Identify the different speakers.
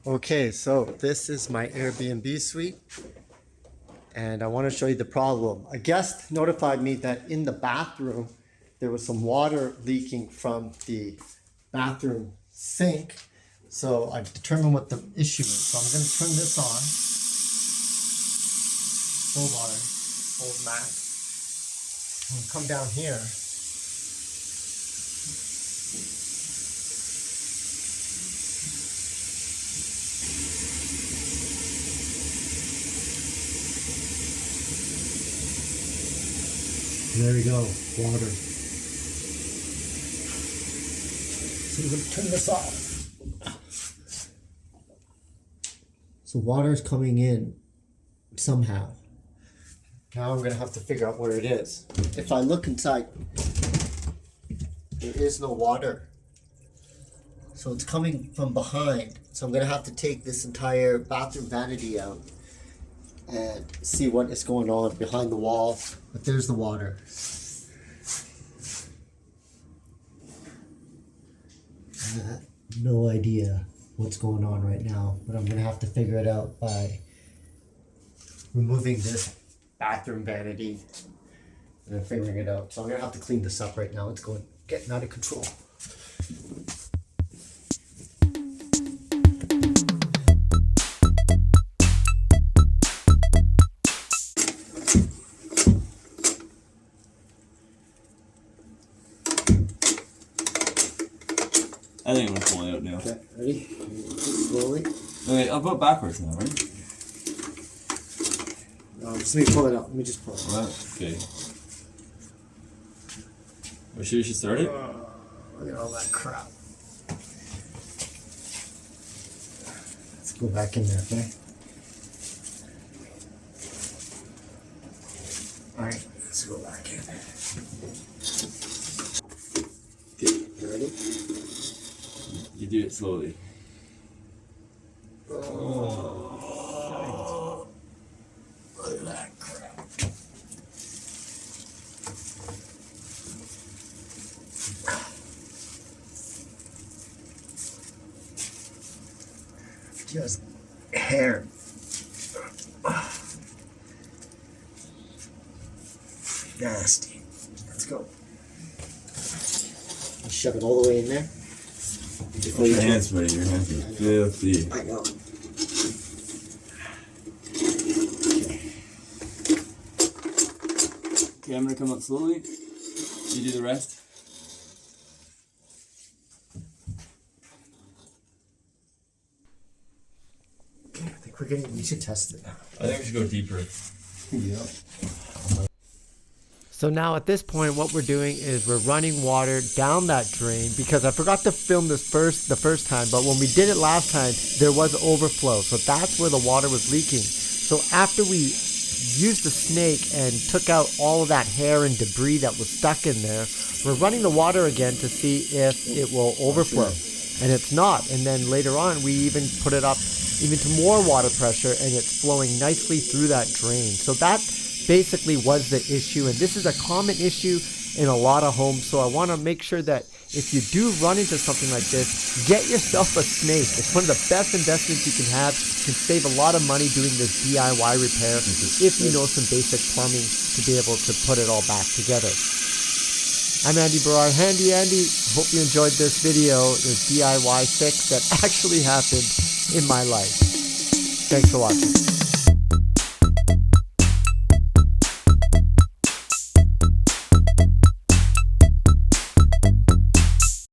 Speaker 1: Okay, so this is my Airbnb suite, and I want to show you the problem. A guest notified me that in the bathroom there was some water leaking from the bathroom sink. So I've determined what the issue is. So I'm going to turn this on. Full water, full max. I'm going to come down here. There we go, water. So we're going to turn this off. So water is coming in somehow. Now I'm going to have to figure out where it is. If I look inside, there is no water. So it's coming from behind. So I'm going to have to take this entire bathroom vanity out and see what is going on behind the wall. But there's the water. No idea what's going on right now, but I'm gonna have to figure it out by removing this bathroom vanity and then figuring it out. So I'm gonna have to clean this up right now. It's getting out of control.
Speaker 2: I think I'm gonna pull it out now.
Speaker 1: Okay, ready? Slowly.
Speaker 2: Okay, I'll go backwards now, right?
Speaker 1: Just let me pull it out. Let me just pull it out.
Speaker 2: Right, okay. Are you should start it?
Speaker 1: Look at all that crap. Let's go back in there, okay? Alright, let's go back in. Okay, you ready?
Speaker 2: You do it slowly.
Speaker 1: Oh, look at that crap. Just hair. Nasty. Let's go. Shove it all the way in there.
Speaker 2: Your hands, buddy. Your hands are filthy.
Speaker 1: I know.
Speaker 2: Okay, I'm gonna come up slowly. You do the rest.
Speaker 1: Okay, I think we should test it now.
Speaker 2: I think we should go deeper.
Speaker 1: Yeah.
Speaker 3: So now at this point, what we're doing is we're running water down that drain because I forgot to film this the first time, but when we did it last time, there was overflow. So that's where the water was leaking. So after we used the snake and took out all of that hair and debris that was stuck in there, we're running the water again to see if it will overflow. And it's not. And then later on, we even put it up even to more water pressure and it's flowing nicely through that drain. So that basically was the issue, and this is a common issue in a lot of homes. So I want to make sure that if you do run into something like this, get yourself a snake. It's one of the best investments you can have. You can save a lot of money doing this DIY repair if you know some basic plumbing to be able to put it all back together. I'm Andy Baryer, Handy Andy. Hope you enjoyed this video, this DIY fix that actually happened in my life. Thanks for watching.